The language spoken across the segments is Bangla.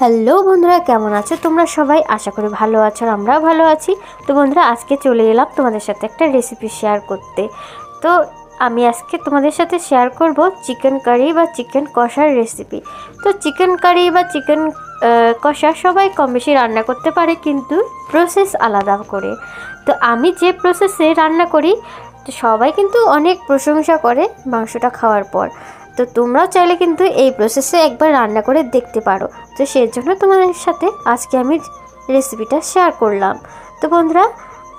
হ্যালো বন্ধুরা, কেমন আছো তোমরা সবাই? আশা করি ভালো আছো, আর আমরাও ভালো আছি। তো বন্ধুরা, আজকে চলে এলাম তোমাদের সাথে একটা রেসিপি শেয়ার করতে। তো আমি আজকে তোমাদের সাথে শেয়ার করব চিকেন কারি বা চিকেন কষার রেসিপি। তো চিকেন কারি বা চিকেন কষা সবাই কম বেশি রান্না করতে পারে, কিন্তু প্রসেস আলাদা করে। তো আমি যে প্রসেসে রান্না করি, তো সবাই কিন্তু অনেক প্রশংসা করে মাংসটা খাওয়ার পর। তো তোমরাও চাইলে কিন্তু এই প্রসেসে একবার রান্না করে দেখতে পারো। তো সেই জন্য তোমাদের সাথে আজকে আমি রেসিপিটা শেয়ার করলাম। তো বন্ধুরা,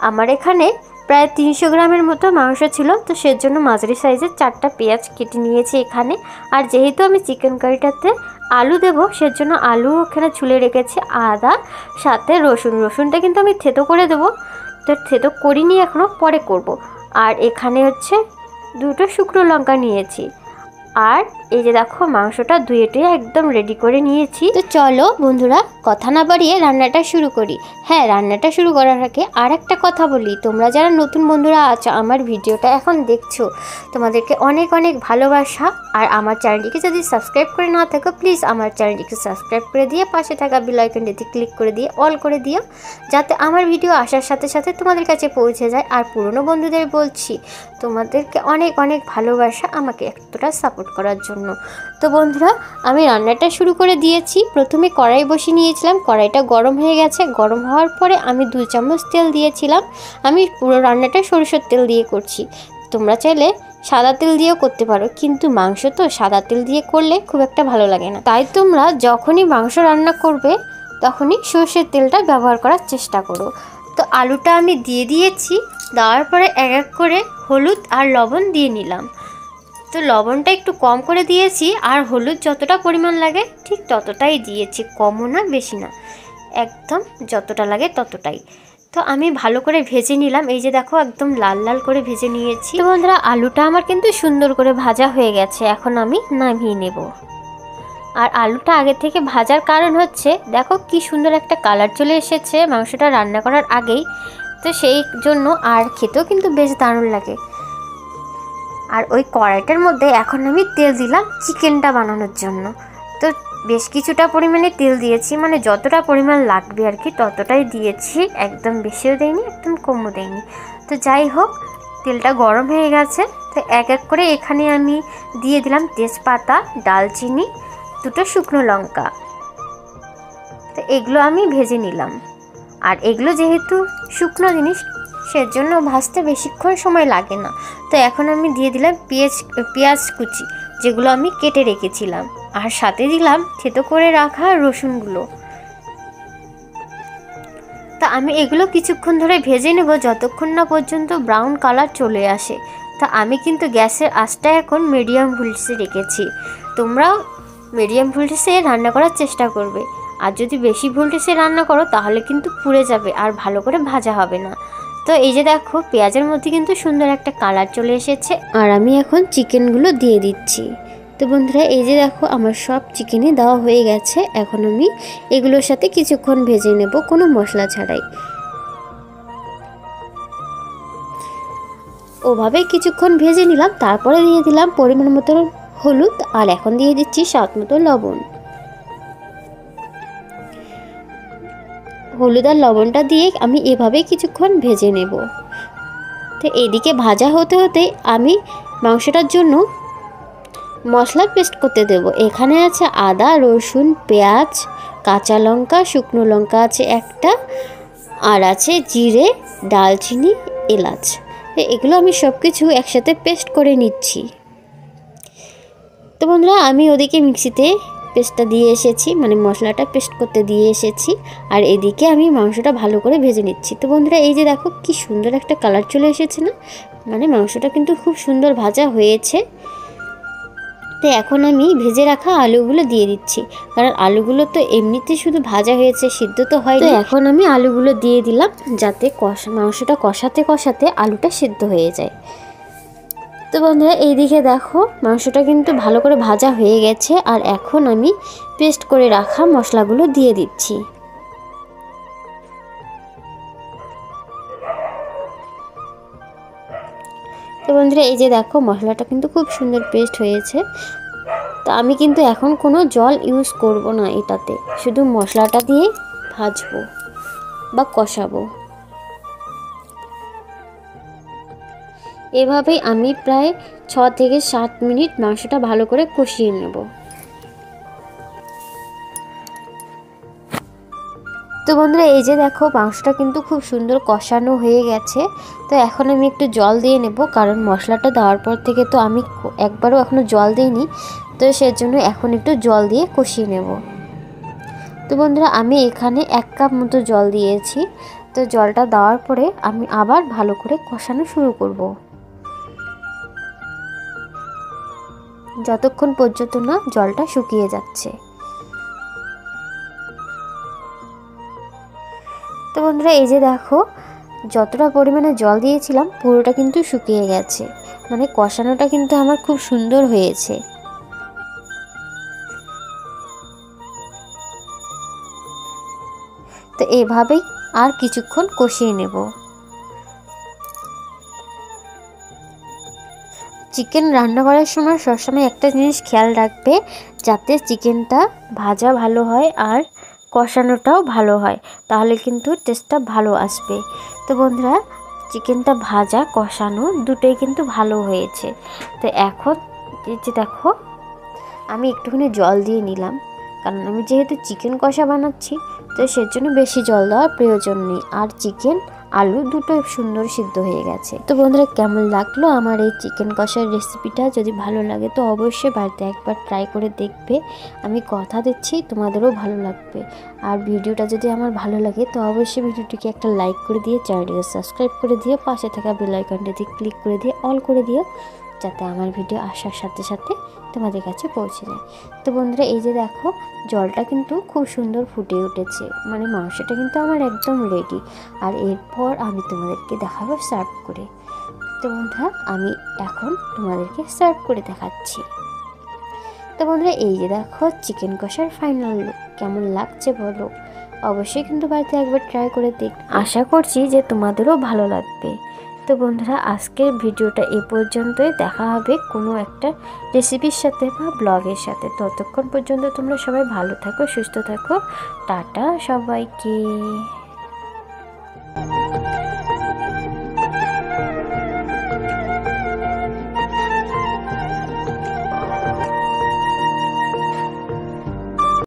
আমার এখানে প্রায় 300 গ্রামের মতো মাংস ছিল। তো সেজন্য মাঝারি সাইজের 4টা পেঁয়াজ কেটে নিয়েছি এখানে। আর যেহেতু আমি চিকেন কারিটাতে আলু দেবো, সেজন্য আলু ওখানে ছুলে রেখেছি, আদা সাথে রসুনটা কিন্তু আমি থেতো করে দেবো। তো থেতো করিনি এখনও, পরে করব। আর এখানে হচ্ছে 2টো শুকনো লঙ্কা নিয়েছি। আর এই যে দেখো, মাংসটা ধুয়ে একদম রেডি করে নিয়েছি। তো চলো বন্ধুরা, কথা না বাড়িয়ে রান্নাটা শুরু করি। হ্যাঁ, রান্নাটা শুরু করার আগে আর একটা কথা বলি, তোমরা যারা নতুন বন্ধুরা আছো, আমার ভিডিওটা এখন দেখছো, তোমাদেরকে অনেক অনেক ভালোবাসা। আর আমার চ্যানেলটিকে যদি সাবস্ক্রাইব করে না থাকো, প্লিজ আমার চ্যানেলটিকে সাবস্ক্রাইব করে দিয়ে পাশে থাকা বেল আইকনটিতে ক্লিক করে দিয়ে অল করে দিও, যাতে আমার ভিডিও আসার সাথে সাথে তোমাদের কাছে পৌঁছে যায়। আর পুরনো বন্ধুদের বলছি, তোমাদেরকে অনেক অনেক ভালোবাসা আমাকে এতটা সাপোর্ট করার জন্য। তো বন্ধুরা, আমি রান্নাটা শুরু করে দিয়েছি। প্রথমে কড়াই বসিয়ে নিয়েছিলাম, কড়াইটা গরম হয়ে গেছে। গরম হওয়ার পরে আমি 2 চামচ তেল দিয়েছিলাম। আমি পুরো রান্নাটা সরিষার তেল দিয়ে করছি। তোমরা চাইলে সাদা তেল দিয়েও করতে পারো, কিন্তু মাংস তো সাদা তেল দিয়ে করলে খুব একটা ভালো লাগে না। তাই তোমরা যখনই মাংস রান্না করবে, তখনই সরষের তেলটা ব্যবহার করার চেষ্টা করো। তো আলুটা আমি দিয়ে দিয়েছি। দেওয়ার পরে এক এক করে হলুদ আর লবণ দিয়ে নিলাম। তো লবণটা একটু কম করে দিয়েছি, আর হলুদ যতটা পরিমাণ লাগে ঠিক ততটাই দিয়েছি, কমও না বেশি না, একদম যতটা লাগে ততটাই। তো আমি ভালো করে ভেজে নিলাম। এই যে দেখো, একদম লাল লাল করে ভেজে নিয়েছি। তো বন্ধুরা, আলুটা আমার কিন্তু সুন্দর করে ভাজা হয়ে গেছে। এখন আমি নামিয়ে নেব। আর আলুটা আগে থেকে ভাজার কারণ হচ্ছে, দেখো কি সুন্দর একটা কালার চলে এসেছে মাংসটা রান্না করার আগেই। তো সেই জন্য, আর খেতেও কিন্তু বেশ দারুণ লাগে। আর ওই কড়াইটার মধ্যে এখন আমি তেল দিলাম চিকেনটা বানানোর জন্য। তো বেশ কিছুটা পরিমাণে তেল দিয়েছি, মানে যতটা পরিমাণ লাগবে আর কি ততটাই দিয়েছি, একদম বেশিও দেয়নি, একদম কমও দেয়নি। তো যাই হোক, তেলটা গরম হয়ে গেছে। তো এক এক করে এখানে আমি দিয়ে দিলাম তেজপাতা, ডালচিনি, 2টো শুকনো লঙ্কা। তো এগুলো আমি ভেজে নিলাম। আর এগুলো যেহেতু শুকনো জিনিস, সেজন্য ভাজতে বেশিক্ষণ সময় লাগে না। তো এখন আমি দিয়ে দিলাম পেঁয়াজ কুচি, যেগুলো আমি কেটে রেখেছিলাম। আর সাথে দিলাম থেতো করে রাখা রসুনগুলো। তা আমি এগুলো কিছুক্ষণ ধরে ভেজে নেব, যতক্ষণ না পর্যন্ত ব্রাউন কালার চলে আসে। তা আমি কিন্তু গ্যাসের আঁচটা এখন মিডিয়াম ভোল্টেজে রেখেছি। তোমরাও মিডিয়াম ভোল্টেজে রান্না করার চেষ্টা করবে। আর যদি বেশি ভোল্টেজে রান্না করো, তাহলে কিন্তু পুড়ে যাবে আর ভালো করে ভাজা হবে না। তো এই যে দেখো, পেঁয়াজের মধ্যে কিন্তু সুন্দর একটা কালার চলে এসেছে। আর আমি এখন চিকেনগুলো দিয়ে দিচ্ছি। তো বন্ধুরা, এই যে দেখো, আমার সব চিকেনই দেওয়া হয়ে গেছে। এখন আমি এগুলোর সাথে কিছুক্ষণ ভেজে নেব, কোনো মশলা ছাড়াই। ওভাবে কিছুক্ষণ ভেজে নিলাম। তারপরে দিয়ে দিলাম পরিমাণ মতো হলুদ, আর এখন দিয়ে দিচ্ছি স্বাদ মতো লবণ। হলুদ আর লবণটা দিয়ে আমি এভাবে কিছুক্ষণ ভেজে নেব। তো এদিকে ভাজা হতে হতে আমি মাংসটার জন্য মশলা পেস্ট করতে দেব। এখানে আছে আদা, রসুন, পেঁয়াজ, কাঁচা লঙ্কা, শুকনো লঙ্কা আছে একটা, আর আছে জিরে, ডালচিনি, এলাচ। এগুলো আমি সব কিছু একসাথে পেস্ট করে নিচ্ছি। তো বন্ধুরা, আমি ওদিকে মিক্সিতে পেস্টটা দিয়ে এসেছি, মানে মশলাটা পেস্ট করতে দিয়ে এসেছি। আর এদিকে আমি মাংসটা ভালো করে ভেজে নিচ্ছি। তো বন্ধুরা, এই যে দেখো কি সুন্দর একটা কালার চলে এসেছে না, মানে মাংসটা কিন্তু খুব সুন্দর ভাজা হয়েছে। তো এখন আমি ভেজে রাখা আলুগুলো দিয়ে দিচ্ছি, কারণ আলুগুলো তো এমনিতে শুধু ভাজা হয়েছে, সিদ্ধ তো হয়নি। তো এখন আমি আলুগুলো দিয়ে দিলাম, যাতে মাংসটা কষাতে কষাতে আলুটা সিদ্ধ হয়ে যায়। তো বন্ধুরা, এইদিকে দেখো মাংসটা কিন্তু ভালো করে ভাজা হয়ে গেছে। আর এখন আমি পেস্ট করে রাখা মশলাগুলো দিয়ে দিচ্ছি। তো বন্ধুরা, এই যে দেখো, মশলাটা কিন্তু খুব সুন্দর পেস্ট হয়েছে। তো আমি কিন্তু এখন কোনো জল ইউজ করব না এটাতে, শুধু মশলাটা দিয়ে ভাজবো বা কষাবো। এভাবেই আমি প্রায় 6 থেকে 7 মিনিট মাংসটা ভালো করে কষিয়ে নেব। তো বন্ধুরা এই যে দেখো মাংসটা কিন্তু খুব সুন্দর কষানো হয়ে গেছে। তো এখন আমি একটু জল দিয়ে নেব, কারণ মশলাটা দেওয়ার পর থেকে তো আমি একবারও এখনও জল দিইনি, তো সেজন্য এখন একটু জল দিয়ে কষিয়ে নেব। তো বন্ধুরা আমি এখানে 1 কাপ মতো জল দিয়েছি। তো জলটা দেওয়ার পরে আমি আবার ভালো করে কষানো শুরু করব, যতক্ষণ পর্যন্ত না জলটা শুকিয়ে যাচ্ছে। তো বন্ধুরা এই যে দেখো যতটা পরিমাণে জল দিয়েছিলাম পুরোটা কিন্তু শুকিয়ে গেছে, মানে কষানোটা কিন্তু আমার খুব সুন্দর হয়েছে। তো এভাবেই আর কিছুক্ষণ কষিয়ে নেব। চিকেন রান্না করার সময় সবসময় একটা জিনিস খেয়াল রাখবে, যাতে চিকেনটা ভাজা ভালো হয় আর কষানোটাও ভালো হয়, তাহলে কিন্তু টেস্টটা ভালো আসবে। তো বন্ধুরা চিকেনটা ভাজা কষানো দুটোই কিন্তু ভালো হয়েছে। তো এখন এই যে দেখো আমি একটুখানি জল দিয়ে নিলাম, কারণ আমি যেহেতু চিকেন কষা বানাচ্ছি তো সেজন্য বেশি জল দেওয়ার প্রয়োজন নেই, আর চিকেন আলু দুটোই সুন্দর সিদ্ধ হয়ে গেছে। তো বন্ধুরা কেমন লাগলো আমার এই চিকেন কষার রেসিপিটা? যদি ভালো লাগে তো অবশ্যই বাড়িতে একবার ট্রাই করে দেখবে, আমি কথা দিচ্ছি তোমাদেরও ভালো লাগবে। আর ভিডিওটা যদি আমার ভালো লাগে তো অবশ্যই ভিডিওটিকে একটা লাইক করে দিয়ে চ্যানেলটিকে সাবস্ক্রাইব করে দিয়ে পাশে থাকা বেল আইকনটিতে ক্লিক করে দিয়ে অল করে দিও, যাতে আমার ভিডিও আসার সাথে সাথে তোমাদের কাছে পৌঁছে যায়। তো বন্ধুরা এই যে দেখো জলটা কিন্তু খুব সুন্দর ফুটে উঠেছে, মানে মাংসটা কিন্তু আমার একদম রেডি। আর এরপর আমি তোমাদেরকে দেখাবো সার্ভ করে। তো বন্ধুরা আমি এখন তোমাদেরকে সার্ভ করে দেখাচ্ছি। তো বন্ধুরা এই যে দেখো চিকেন কষার ফাইনাল লুক, কেমন লাগছে বলো? অবশ্যই কিন্তু বাড়িতে একবার ট্রাই করে দেখ, আশা করছি যে তোমাদেরও ভালো লাগবে। তো বন্ধুরা আজকের ভিডিওটা এ পর্যন্তই, দেখা হবে কোনো একটা রেসিপির সাথে বা ব্লগের সাথে। ততক্ষণ পর্যন্ত তোমরা সবাই ভালো থাকো, সুস্থ থাকো, টাটা সবাইকে।